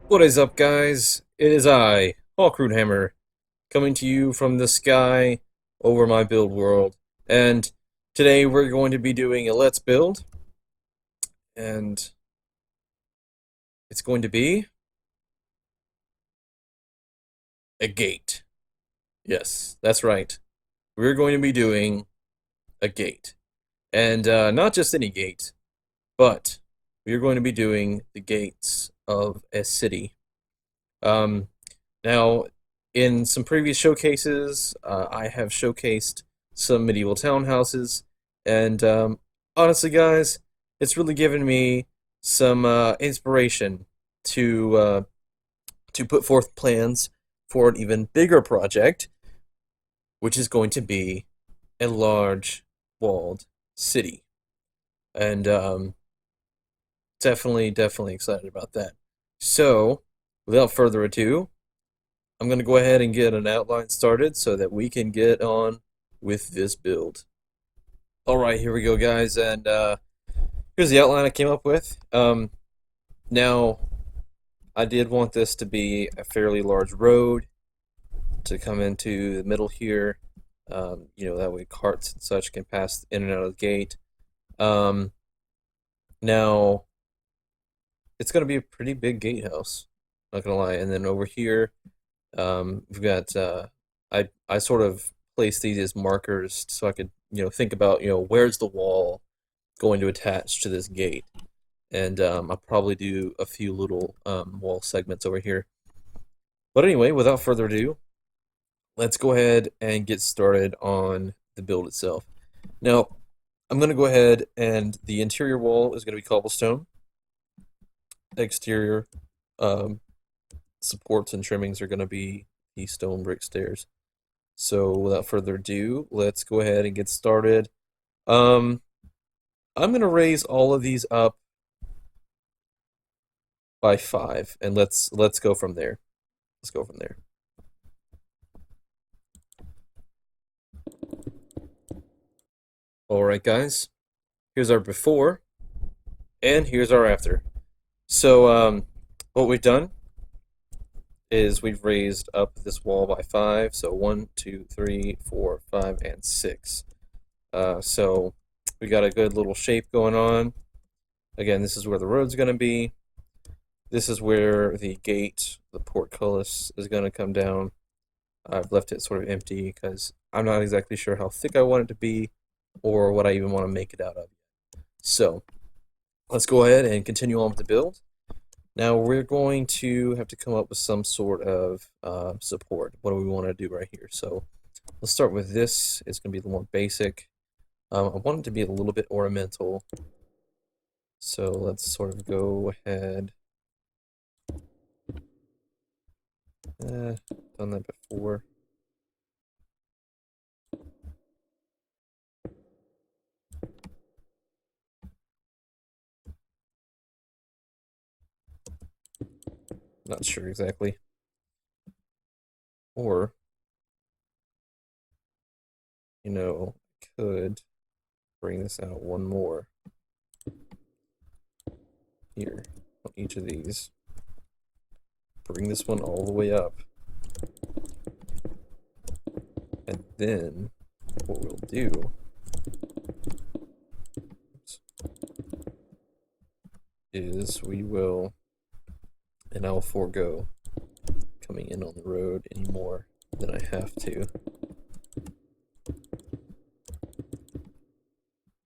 What is up, guys? It is I, Hawk Hammer, coming to you from the sky over my build world. And today we're going to be doing a Let's Build, and it's going to be a gate. Yes, that's right. We're going to be doing a gate. And not just any gate, but we're going to be doing the gates of a city. Um, Now, in some previous showcases, I have showcased some medieval townhouses, and honestly, guys, it's really given me some inspiration to put forth plans for an even bigger project, which is going to be a large walled city, and definitely excited about that. So, without further ado, I'm going to go ahead and get an outline started so that we can get on with this build. All right, here we go, guys, and here's the outline I came up with. Now, I did want this to be a fairly large road to come into the middle here. That way carts and such can pass in and out of the gate. Um, Now, it's going to be a pretty big gatehouse, not gonna lie. And then over here, we've got I sort of placed these as markers so I could think about where's the wall going to attach to this gate, and I'll probably do a few little wall segments over here. But anyway, without further ado, let's go ahead and get started on the build itself. Now, I'm going to go ahead and the interior wall is going to be cobblestone. Exterior um, supports and trimmings are going to be the stone brick stairs. So without further ado, let's go ahead and get started. Um, I'm gonna raise all of these up by 5, and let's go from there. Let's go from there. All right, guys. Here's our before, and here's our after. So what we've done is we've raised up this wall by 5. So 1, 2, 3, 4, 5, and 6. So we got a good little shape going on. Again, this is where the road's gonna be. This is where the gate, the portcullis, is going to come down. I've left it sort of empty because I'm not exactly sure how thick I want it to be or what I even want to make it out of. So let's go ahead and continue on with the build. Now we're going to have to come up with some sort of support. What do we want to do right here? So let's start with this. It's going to be the more basic. I want it to be a little bit ornamental. So let's sort of go ahead. Done that before. Not sure exactly. Or, could bring this out one more here on each of these. Bring this one all the way up. And then what we'll do is we will, and I'll forego coming in on the road any more than I have to.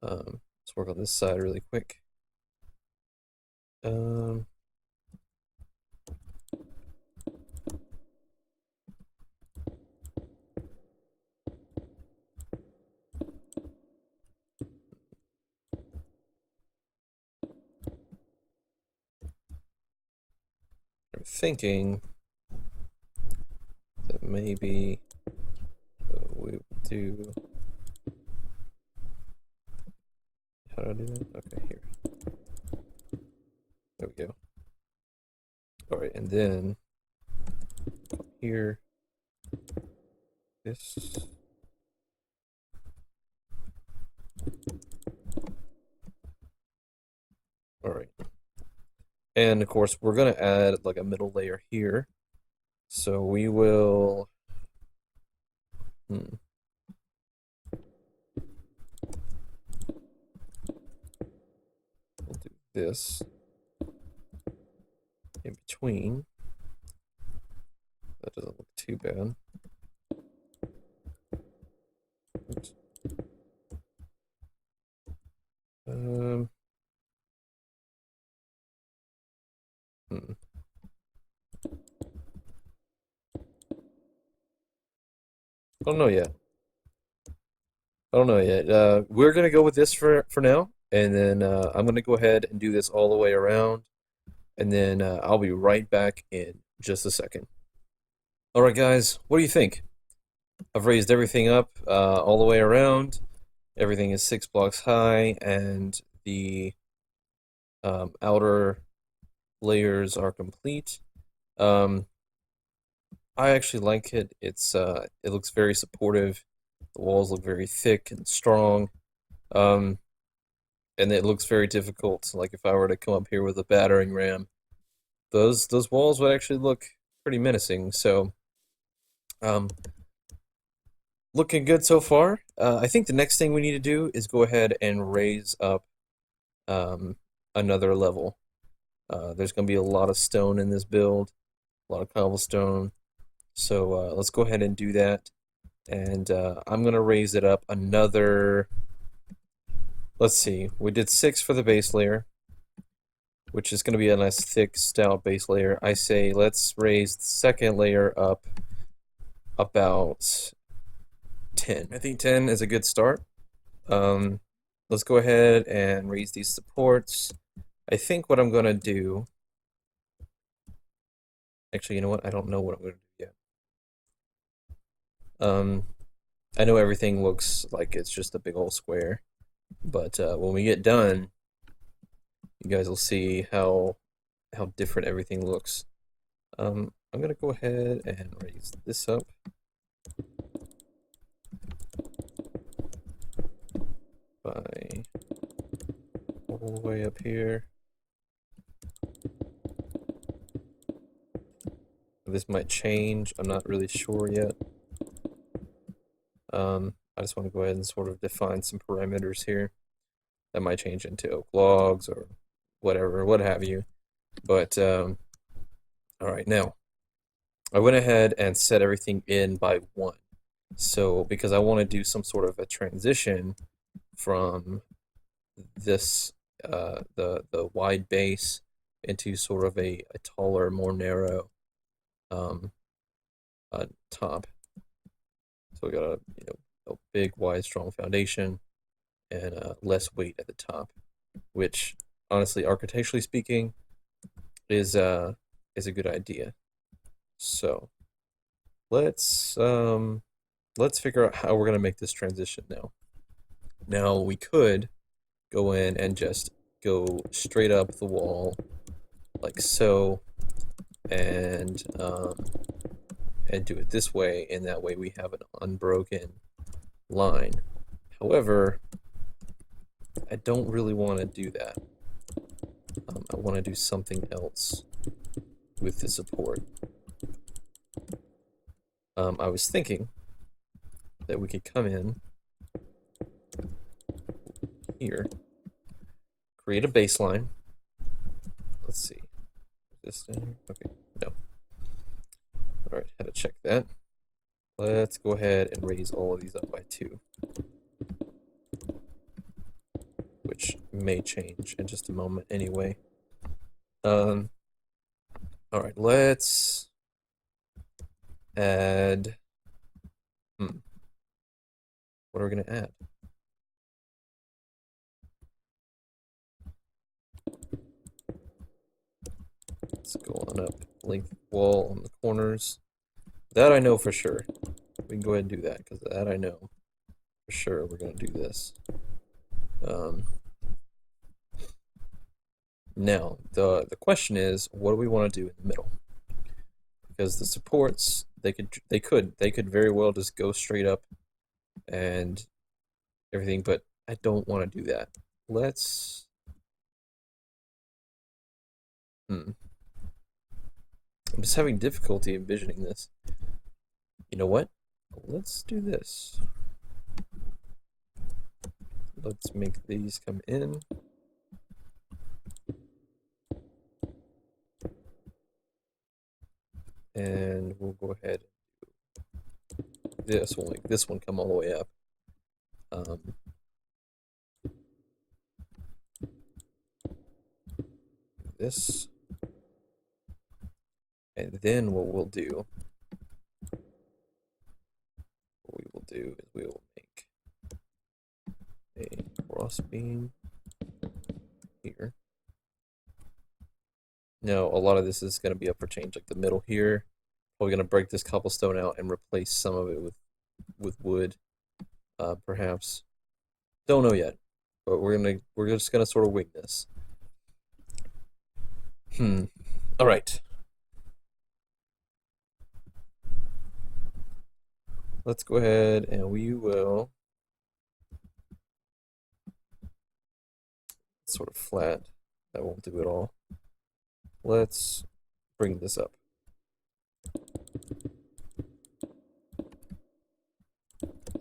Let's work on this side really quick. I'm thinking that maybe we will do. How do I do that? Okay, here. There we go. Alright, and then here, this. Alright. And of course, we're going to add like a middle layer here. So we will, we'll do this in between. That doesn't look too bad. Oops. Hmm. I don't know yet. I don't know yet. We're gonna go with this for now, and then I'm gonna go ahead and do this all the way around, and then I'll be right back in just a second. All right, guys, what do you think? I've raised everything up all the way around. Everything is 6 blocks high, and the outer layers are complete. Um, I actually like it. It looks very supportive. The walls look very thick and strong. Um, and it looks very difficult. Like if I were to come up here with a battering ram, those walls would actually look pretty menacing. So, um, looking good so far. I think the next thing we need to do is go ahead and raise up um, another level. There's going to be a lot of stone in this build, a lot of cobblestone. So let's go ahead and do that. And I'm going to raise it up another. Let's see, we did 6 for the base layer, which is going to be a nice thick stout base layer. I say let's raise the second layer up about 10. I think 10 is a good start. Let's go ahead and raise these supports. I think what I'm going to do, actually, you know what? I don't know what I'm going to do yet. I know everything looks like it's just a big old square, but when we get done, you guys will see how different everything looks. I'm gonna go ahead and raise this up by all the way up here. This might change. I'm not really sure yet. I just want to go ahead and sort of define some parameters here. That might change into oak logs or whatever, what have you. But all right, now I went ahead and set everything in by 1. So because I want to do some sort of a transition from this the wide base into sort of a taller, more narrow um, top. So we got a big, wide, strong foundation and less weight at the top, which honestly, architecturally speaking, is a good idea. So let's figure out how we're gonna make this transition now. Now we could go in and just go straight up the wall like so, and do it this way, and that way we have an unbroken line. However, I don't really want to do that. I want to do something else with the support. I was thinking that we could come in here, create a baseline. Let's see. This thing? Okay, no. All right, had to check that. Let's go ahead and raise all of these up by 2, which may change in just a moment anyway. All right, let's add. What are we gonna add? Let's go on up length wall on the corners. That I know for sure. We can go ahead and do that because that I know for sure we're gonna do this. Now the question is, what do we want to do in the middle? Because the supports they could very well just go straight up and everything, but I don't want to do that. Let's Hmm. I'm just having difficulty envisioning this. You know what? Let's do this. Let's make these come in. And we'll go ahead and do this. We'll make this one come all the way up. This. And then what we will do is we will make a crossbeam here. Now, a lot of this is going to be up for change, like the middle here. We're going to break this cobblestone out and replace some of it with wood, perhaps. Don't know yet, but we're just gonna sort of wing this. All right. Let's go ahead and we will sort of flat. That won't do it all. Let's bring this up.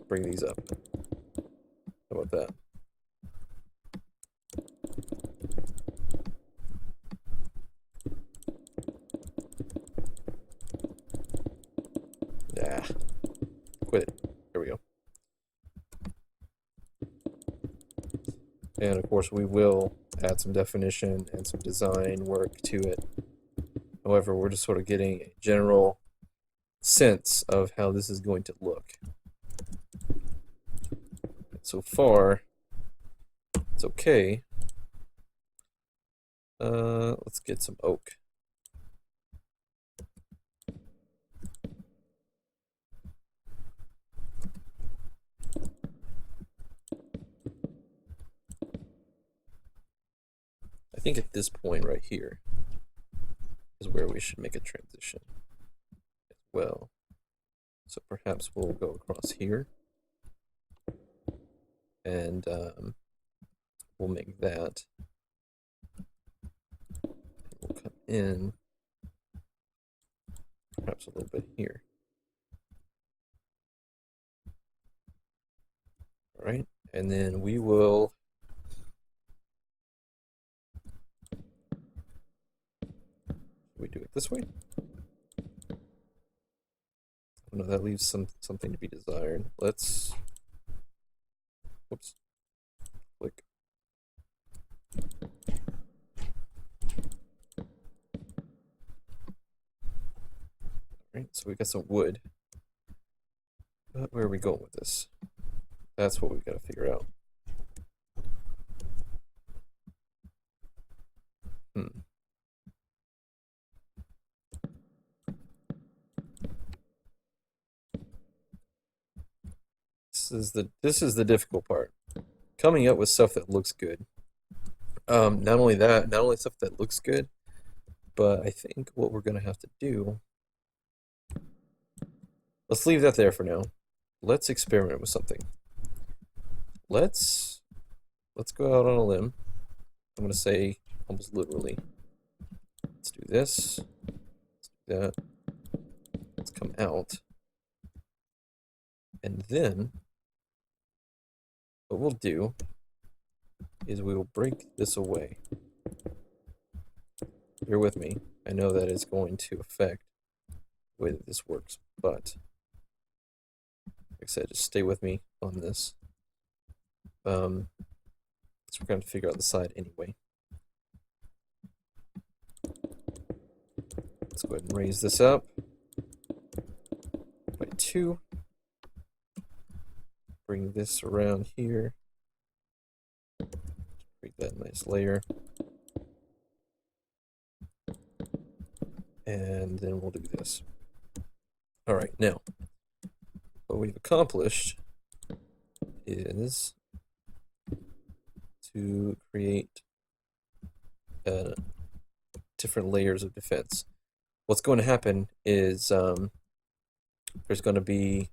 Bring these up. How about that? Yeah. Quit it. There we go. And of course we will add some definition and some design work to it. However, we're just sort of getting a general sense of how this is going to look. So far, it's okay. Let's get some oak. I think at this point right here is where we should make a transition as well. So perhaps we'll go across here and we'll make that. We'll come in perhaps a little bit here. All right, and then we will do it this way. Oh, no, that leaves something to be desired. Let's, whoops, click. All right, so we got some wood. But where are we going with this? That's what we've got to figure out. This is the difficult part. Coming up with stuff that looks good. Not only that, not only stuff that looks good, but I think what we're gonna have to do. Let's leave that there for now. Let's experiment with something. Let's go out on a limb. I'm gonna say almost literally. Let's do this. Let's do that. Let's come out. And then what we'll do is we will break this away. Bear with me. I know that it's going to affect the way that this works, but like I said, just stay with me on this. So we're going to figure out the side anyway. Let's go ahead and raise this up by 2. Bring this around here. Create that nice layer. And then we'll do this. All right, now what we've accomplished is to create different layers of defense. What's going to happen is there's going to be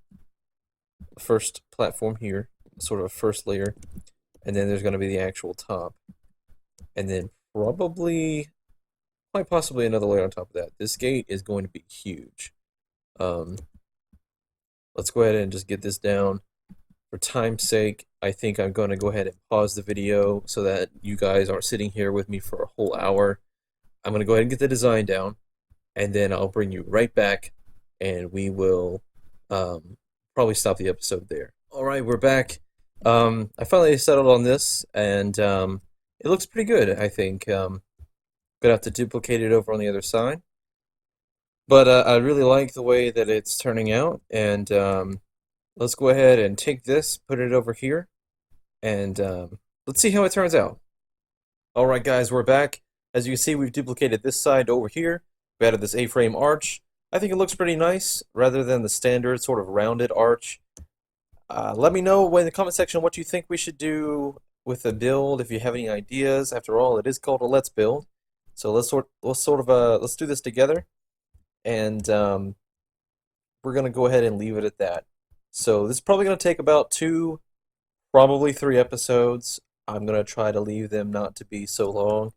a first platform here, sort of a first layer, and then there's going to be the actual top, and then probably quite possibly another layer on top of that. This gate is going to be huge. Um, let's go ahead and just get this down. For time's sake, I think I'm going to go ahead and pause the video so that you guys aren't sitting here with me for a whole hour. I'm going to go ahead and get the design down, and then I'll bring you right back, and we will probably stop the episode there. All right, we're back. I finally settled on this, and it looks pretty good, I think. Gonna have to duplicate it over on the other side. But I really like the way that it's turning out, and let's go ahead and take this, put it over here, and let's see how it turns out. All right, guys, we're back. As you can see, we've duplicated this side over here. We added this A-frame arch. I think it looks pretty nice, rather than the standard sort of rounded arch. Let me know in the comment section what you think we should do with the build, if you have any ideas. After all, it is called a Let's Build. So let's do this together, and we're gonna go ahead and leave it at that. So this is probably gonna take about 2, probably 3 episodes. I'm gonna try to leave them not to be so long.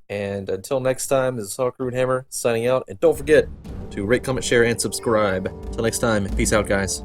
And until next time, this is Hawkroot Hammer signing out. And don't forget to rate, comment, share, and subscribe. Until next time, peace out, guys.